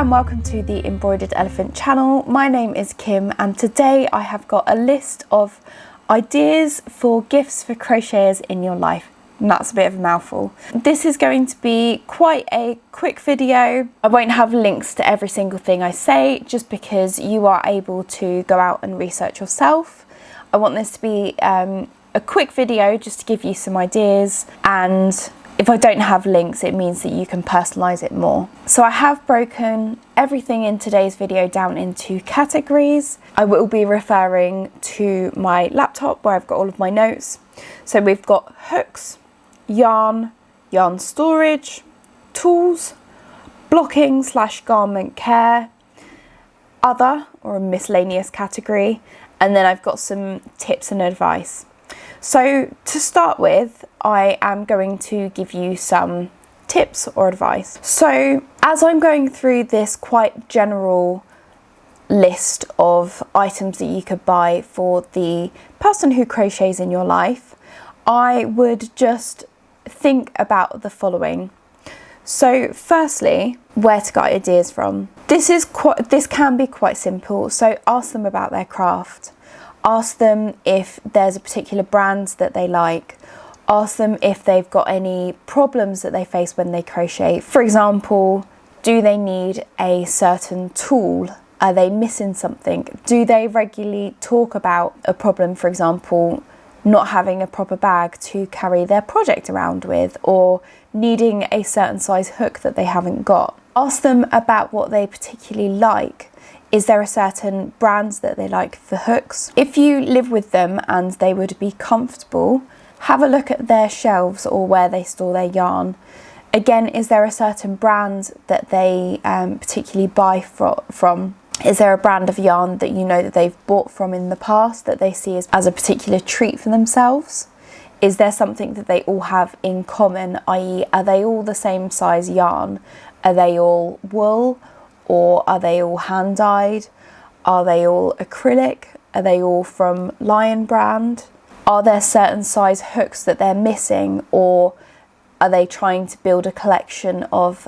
and welcome to the Embroidered Elephant channel. My name is Kim and today I have got a list of ideas for gifts for crocheters in your life. And that's a bit of a mouthful. This is going to be quite a quick video. I won't have links to every single thing I say just because you are able to go out and research yourself. I want this to be a quick video just to give you some ideas, and if I don't have links, it means that you can personalize it more. So I have broken everything in today's video down into categories. I will be referring to my laptop where I've got all of my notes. So we've got hooks, yarn, yarn storage, tools, blocking / garment care, other or a miscellaneous category, and then I've got some tips and advice. So to start with, I am going to give you some tips or advice. So as I'm going through this quite general list of items that you could buy for the person who crochets in your life, I would just think about the following. So firstly, where to get ideas from. This can be quite simple, so ask them about their craft. Ask them if there's a particular brand that they like. Ask them if they've got any problems that they face when they crochet. For example, do they need a certain tool? Are they missing something? Do they regularly talk about a problem, for example, not having a proper bag to carry their project around with, or needing a certain size hook that they haven't got? Ask them about what they particularly like. Is there a certain brand that they like for hooks? If you live with them and they would be comfortable, have a look at their shelves or where they store their yarn. Again, is there a certain brand that they particularly buy from? Is there a brand of yarn that you know that they've bought from in the past that they see as a particular treat for themselves? Is there something that they all have in common, i.e. are they all the same size yarn? Are they all wool? Or are they all hand-dyed? Are they all acrylic? Are they all from Lion brand? Are there certain size hooks that they're missing, or are they trying to build a collection of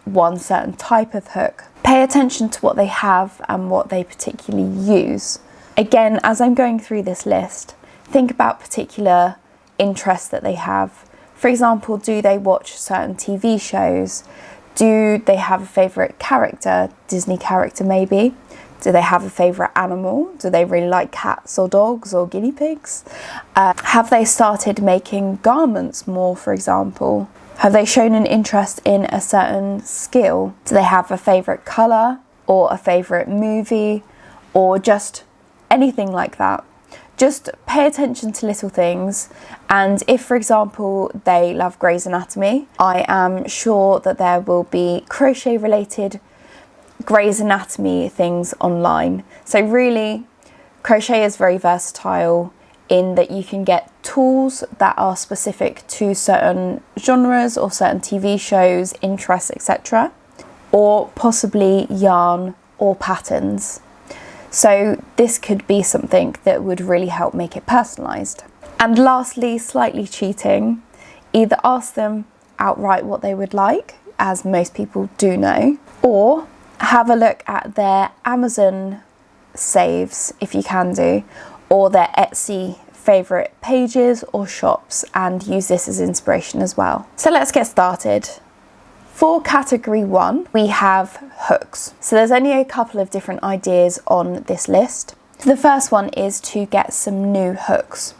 one certain type of hook? Pay attention to what they have and what they particularly use. Again, as I'm going through this list, think about particular interests that they have. For example, do they watch certain TV shows? Do they have a favourite character, Disney character maybe? Do they have a favourite animal? Do they really like cats or dogs or guinea pigs? Have they started making garments more, for example? Have they shown an interest in a certain skill? Do they have a favourite colour or a favourite movie or just anything like that? Just pay attention to little things, and if, for example, they love Grey's Anatomy, I am sure that there will be crochet related Grey's Anatomy things online. So really, crochet is very versatile in that you can get tools that are specific to certain genres or certain TV shows, interests, etc., or possibly yarn or patterns. So this could be something that would really help make it personalised. And lastly, slightly cheating, either ask them outright what they would like, as most people do know, or have a look at their Amazon saves, if you can do, or their Etsy favourite pages or shops, and use this as inspiration as well. So let's get started. For category 1, we have hooks. So there's only a couple of different ideas on this list. The first one is to get some new hooks.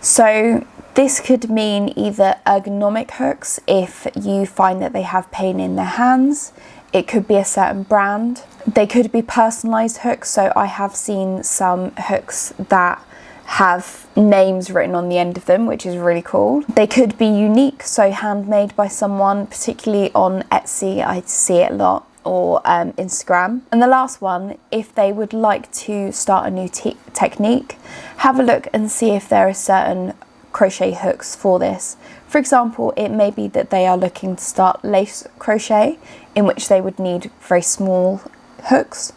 So this could mean either ergonomic hooks if you find that they have pain in their hands. It could be a certain brand. They could be personalised hooks. So I have seen some hooks that have names written on the end of them, which is really cool. They could be unique, so handmade by someone, particularly on Etsy, I see it a lot, or Instagram. And the last one, if they would like to start a new technique, have a look and see if there are certain crochet hooks for this. For example, it may be that they are looking to start lace crochet, in which they would need very small hooks,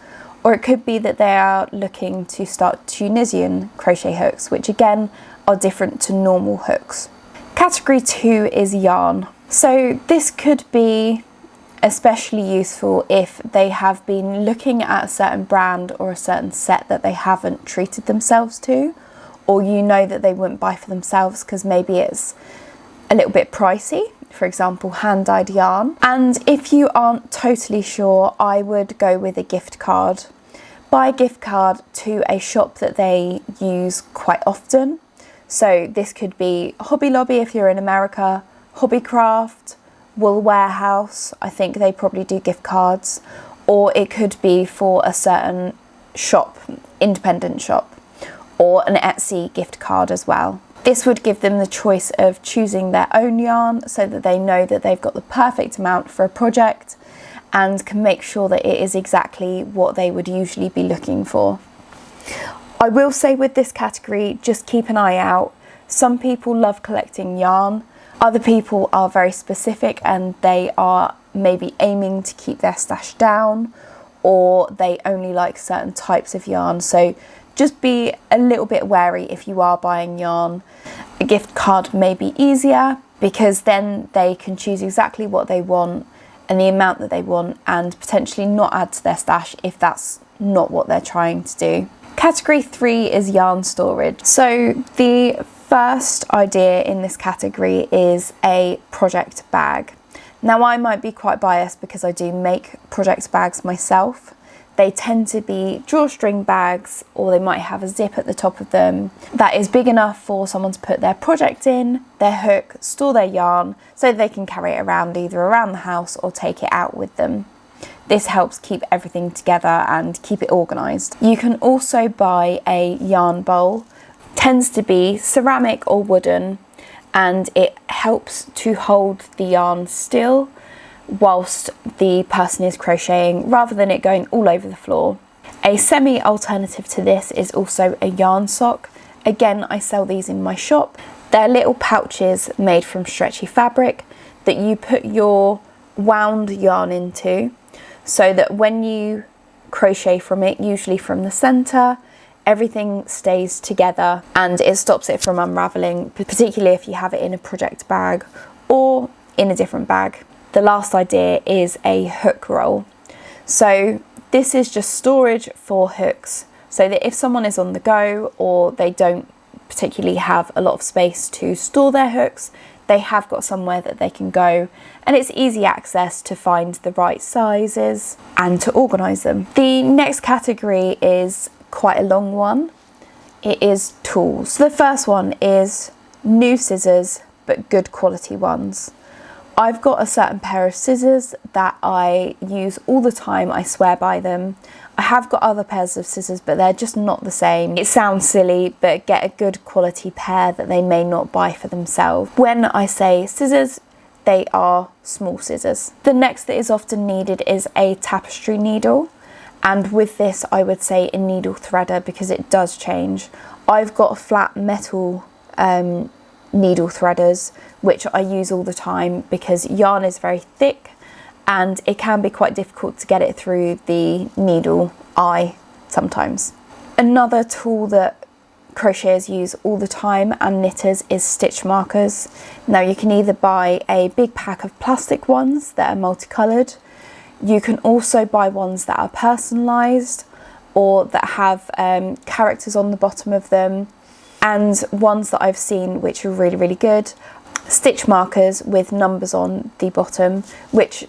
or it could be that they are looking to start Tunisian crochet hooks, which again are different to normal hooks. Category 2 is yarn. So this could be especially useful if they have been looking at a certain brand or a certain set that they haven't treated themselves to, or you know that they wouldn't buy for themselves because maybe it's a little bit pricey, for example, hand-dyed yarn. And if you aren't totally sure, I would go with a gift card. Buy a gift card to a shop that they use quite often. So this could be Hobby Lobby if you're in America, Hobbycraft, Wool Warehouse, I think they probably do gift cards, or it could be for a certain shop, independent shop, or an Etsy gift card as well. This would give them the choice of choosing their own yarn so that they know that they've got the perfect amount for a project and can make sure that it is exactly what they would usually be looking for. I will say with this category, just keep an eye out. Some people love collecting yarn. Other people are very specific and they are maybe aiming to keep their stash down, or they only like certain types of yarn. So just be a little bit wary if you are buying yarn. A gift card may be easier because then they can choose exactly what they want and the amount that they want, and potentially not add to their stash if that's not what they're trying to do. Category 3 is yarn storage. So the first idea in this category is a project bag. Now I might be quite biased because I do make project bags myself. They tend to be drawstring bags, or they might have a zip at the top of them that is big enough for someone to put their project in, their hook, store their yarn, so they can carry it around either around the house or take it out with them. This helps keep everything together and keep it organised. You can also buy a yarn bowl. It tends to be ceramic or wooden, and it helps to hold the yarn still whilst the person is crocheting, rather than it going all over the floor. A semi alternative to this is also a yarn sock. Again, I sell these in my shop. They're little pouches made from stretchy fabric that you put your wound yarn into, so that when you crochet from it, usually from the center, everything stays together and it stops it from unraveling, particularly if you have it in a project bag or in a different bag. The last idea is a hook roll. So this is just storage for hooks, so that if someone is on the go or they don't particularly have a lot of space to store their hooks, they have got somewhere that they can go, and it's easy access to find the right sizes and to organise them. The next category is quite a long one. It is tools. The first one is new scissors, but good quality ones. I've got a certain pair of scissors that I use all the time. I swear by them. I have got other pairs of scissors, but they're just not the same. It sounds silly, but get a good quality pair that they may not buy for themselves. When I say scissors, they are small scissors. The next that is often needed is a tapestry needle. And with this, I would say a needle threader, because it does change. I've got flat metal needle threaders, which I use all the time because yarn is very thick and it can be quite difficult to get it through the needle eye sometimes. Another tool that crocheters use all the time, and knitters, is stitch markers. Now you can either buy a big pack of plastic ones that are multicoloured. You can also buy ones that are personalised or that have characters on the bottom of them, and ones that I've seen which are really, really good, stitch markers with numbers on the bottom, which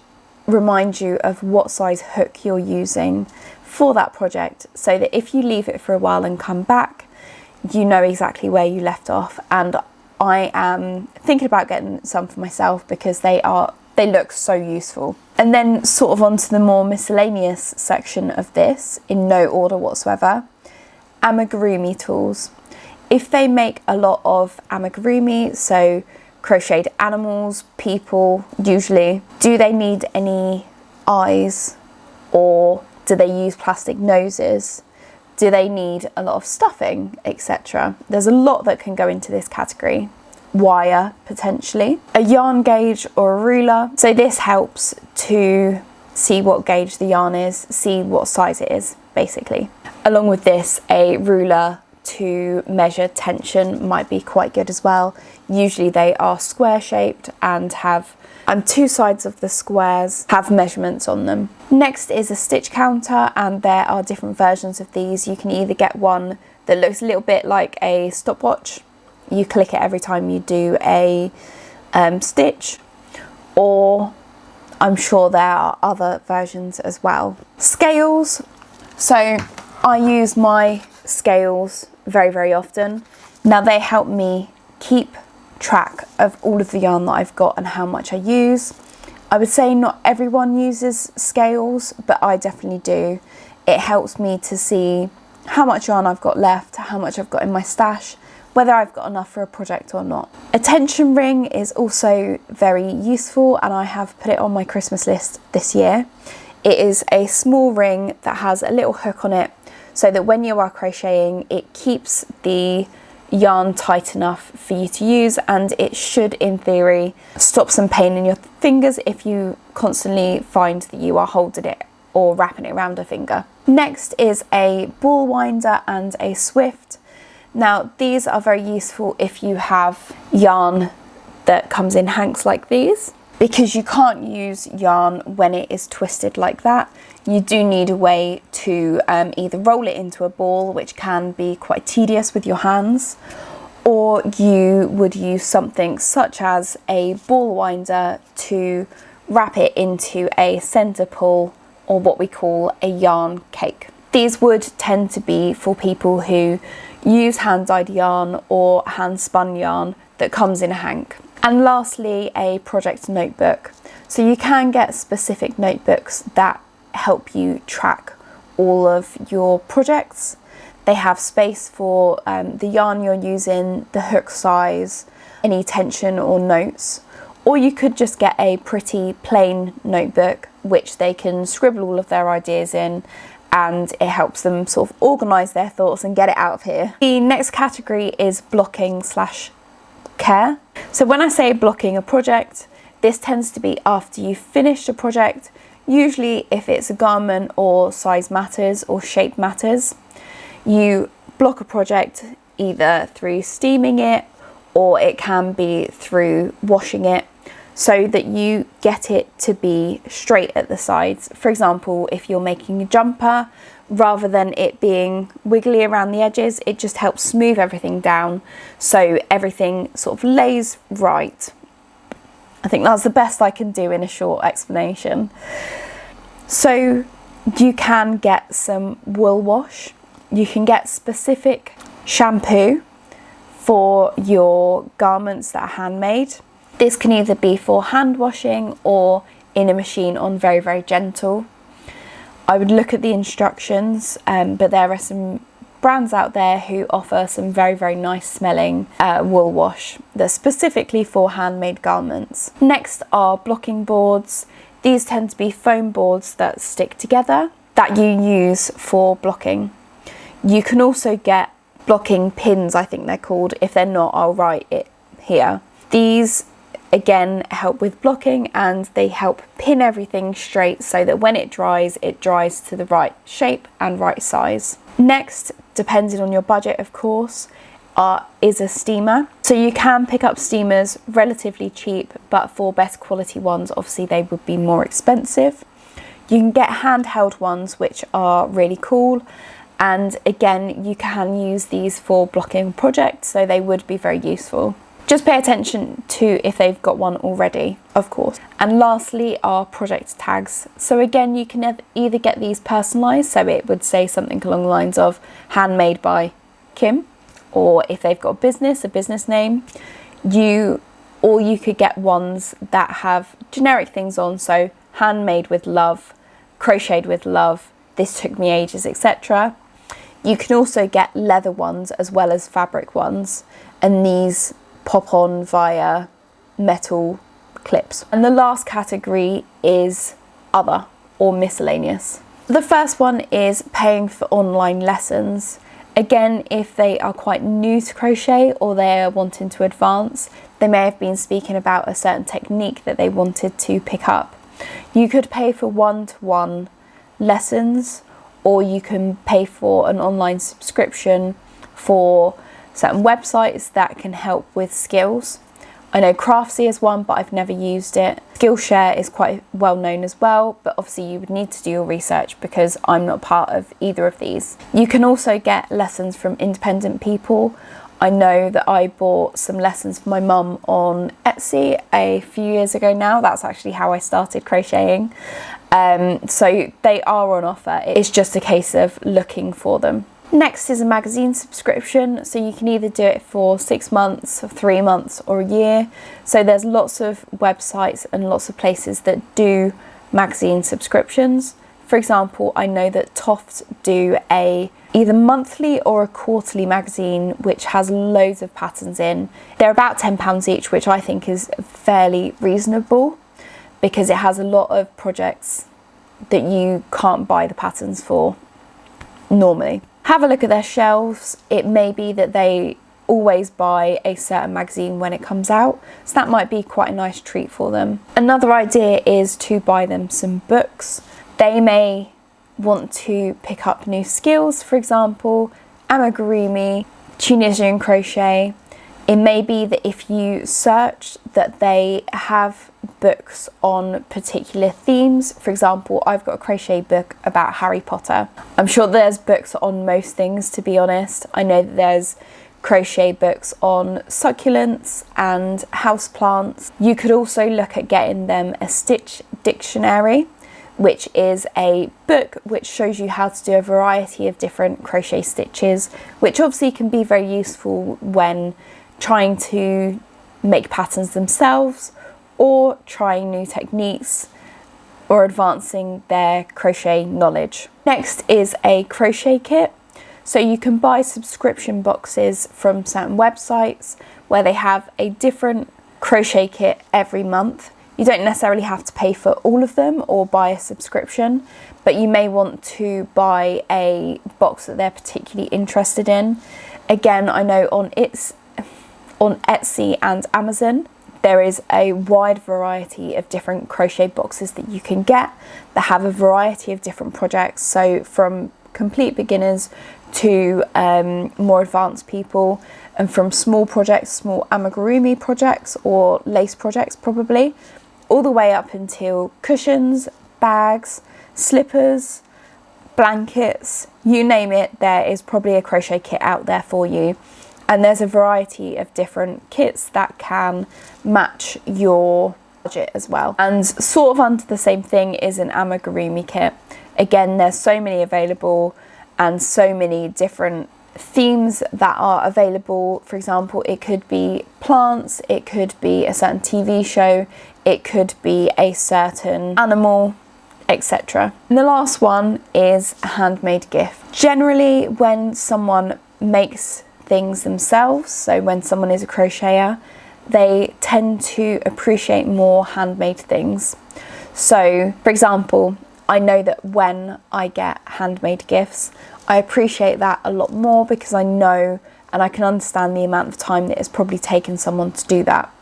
remind you of what size hook you're using for that project, so that if you leave it for a while and come back, you know exactly where you left off. And I am thinking about getting some for myself because they look so useful. And then sort of onto the more miscellaneous section of this, in no order whatsoever, amigurumi tools. If they make a lot of amigurumi, so crocheted animals, people usually, do they need any eyes, or do they use plastic noses? Do they need a lot of stuffing, etc.? There's a lot that can go into this category. Wire, potentially. A yarn gauge or a ruler. So this helps to see what gauge the yarn is, see what size it is, basically. Along with this, a ruler to measure tension might be quite good as well. Usually they are square shaped and two sides of the squares have measurements on them. Next is a stitch counter, and there are different versions of these. You can either get one that looks a little bit like a stopwatch. You click it every time you do a stitch, or I'm sure there are other versions as well. Scales. So I use my scales very, very often. Now they help me keep track of all of the yarn that I've got and how much I use. I would say not everyone uses scales, but I definitely do. It helps me to see how much yarn I've got left, how much I've got in my stash, whether I've got enough for a project or not. A tension ring is also very useful, and I have put it on my Christmas list this year. It is a small ring that has a little hook on it so that when you are crocheting, it keeps the yarn tight enough for you to use, and it should, in theory, stop some pain in your fingers if you constantly find that you are holding it or wrapping it around a finger. Next is a ball winder and a swift. Now these are very useful if you have yarn that comes in hanks like these, because you can't use yarn when it is twisted like that. You do need a way to either roll it into a ball, which can be quite tedious with your hands, or you would use something such as a ball winder to wrap it into a centre pull, or what we call a yarn cake. These would tend to be for people who use hand-dyed yarn or hand-spun yarn that comes in a hank. And lastly, a project notebook. So you can get specific notebooks that help you track all of your projects. They have space for the yarn you're using, the hook size, any tension or notes. Or you could just get a pretty plain notebook which they can scribble all of their ideas in, and it helps them sort of organise their thoughts and get it out of here. The next category is blocking / care. So when I say blocking a project, this tends to be after you've finished a project, usually if it's a garment or size matters or shape matters. You block a project either through steaming it, or it can be through washing it, so that you get it to be straight at the sides. For example, if you're making a jumper, rather than it being wiggly around the edges, it just helps smooth everything down so everything sort of lays right. I think that's the best I can do in a short explanation. So you can get some wool wash. You can get specific shampoo for your garments that are handmade. This can either be for hand washing or in a machine on very, very gentle. I would look at the instructions, but there are some brands out there who offer some very, very nice smelling wool wash that's specifically for handmade garments. Next are blocking boards. These tend to be foam boards that stick together that you use for blocking. You can also get blocking pins, I think they're called. If they're not, I'll write it here. These again help with blocking, and they help pin everything straight so that when it dries to the right shape and right size. Next, depending on your budget of course, is a steamer. So you can pick up steamers relatively cheap, but for better quality ones obviously they would be more expensive. You can get handheld ones which are really cool, and again you can use these for blocking projects, so they would be very useful. Just pay attention to if they've got one already, of course. And lastly are project tags. So again, you can either get these personalised, so it would say something along the lines of handmade by Kim, or if they've got a business name, or you could get ones that have generic things on, so handmade with love, crocheted with love, this took me ages, etc. You can also get leather ones as well as fabric ones, and these pop on via metal clips. And the last category is other or miscellaneous. The first one is paying for online lessons. Again, if they are quite new to crochet or they are wanting to advance, they may have been speaking about a certain technique that they wanted to pick up. You could pay for one-to-one lessons, or you can pay for an online subscription for certain websites that can help with skills. I know Craftsy is one, but I've never used it. Skillshare is quite well known as well, but obviously you would need to do your research because I'm not part of either of these. You can also get lessons from independent people. I know that I bought some lessons for my mum on Etsy a few years ago now. That's actually how I started crocheting. So they are on offer. It's just a case of looking for them. Next is a magazine subscription. So you can either do it for 6 months, 3 months or a year. So there's lots of websites and lots of places that do magazine subscriptions. For example, I know that Tofts do a either monthly or a quarterly magazine which has loads of patterns in. They're about £10 each, which I think is fairly reasonable because it has a lot of projects that you can't buy the patterns for normally. Have a look at their shelves. It may be that they always buy a certain magazine when it comes out, so that might be quite a nice treat for them. Another idea is to buy them some books. They may want to pick up new skills, for example, amigurumi, Tunisian crochet. It may be that if you search that they have books on particular themes. For example, I've got a crochet book about Harry Potter. I'm sure there's books on most things, to be honest. I know that there's crochet books on succulents and houseplants. You could also look at getting them a stitch dictionary, which is a book which shows you how to do a variety of different crochet stitches, which obviously can be very useful when trying to make patterns themselves or trying new techniques or advancing their crochet knowledge. Next is a crochet kit. So you can buy subscription boxes from certain websites where they have a different crochet kit every month. You don't necessarily have to pay for all of them or buy a subscription, but you may want to buy a box that they're particularly interested in. Again, I know on Etsy and Amazon, there is a wide variety of different crochet boxes that you can get that have a variety of different projects. So from complete beginners to more advanced people, and from small projects, small amigurumi projects or lace projects probably, all the way up until cushions, bags, slippers, blankets, you name it, there is probably a crochet kit out there for you. And there's a variety of different kits that can match your budget as well. And sort of under the same thing is an amigurumi kit. Again, there's so many available and so many different themes that are available. For example, it could be plants, it could be a certain TV show, it could be a certain animal, etc. And the last one is a handmade gift. Generally, when someone makes things themselves, so when someone is a crocheter, they tend to appreciate more handmade things. So, for example, I know that when I get handmade gifts, I appreciate that a lot more because I know and I can understand the amount of time that it's probably taken someone to do that.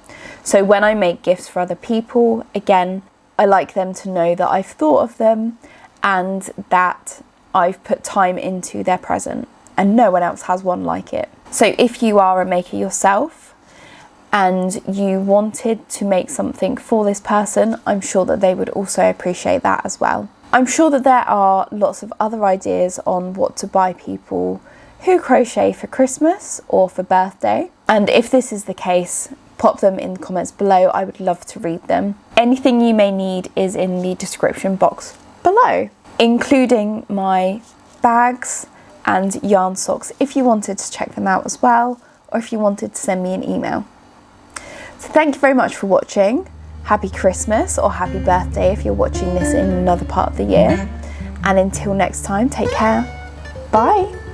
So when I make gifts for other people, again, I like them to know that I've thought of them and that I've put time into their present, and no one else has one like it. So if you are a maker yourself and you wanted to make something for this person, I'm sure that they would also appreciate that as well. I'm sure that there are lots of other ideas on what to buy people who crochet for Christmas or for birthday. And if this is the case, pop them in the comments below. I would love to read them. Anything you may need is in the description box below, including my bags and yarn socks if you wanted to check them out as well, or if you wanted to send me an email. So thank you very much for watching. Happy Christmas or happy birthday if you're watching this in another part of the year. And until next time, take care. Bye.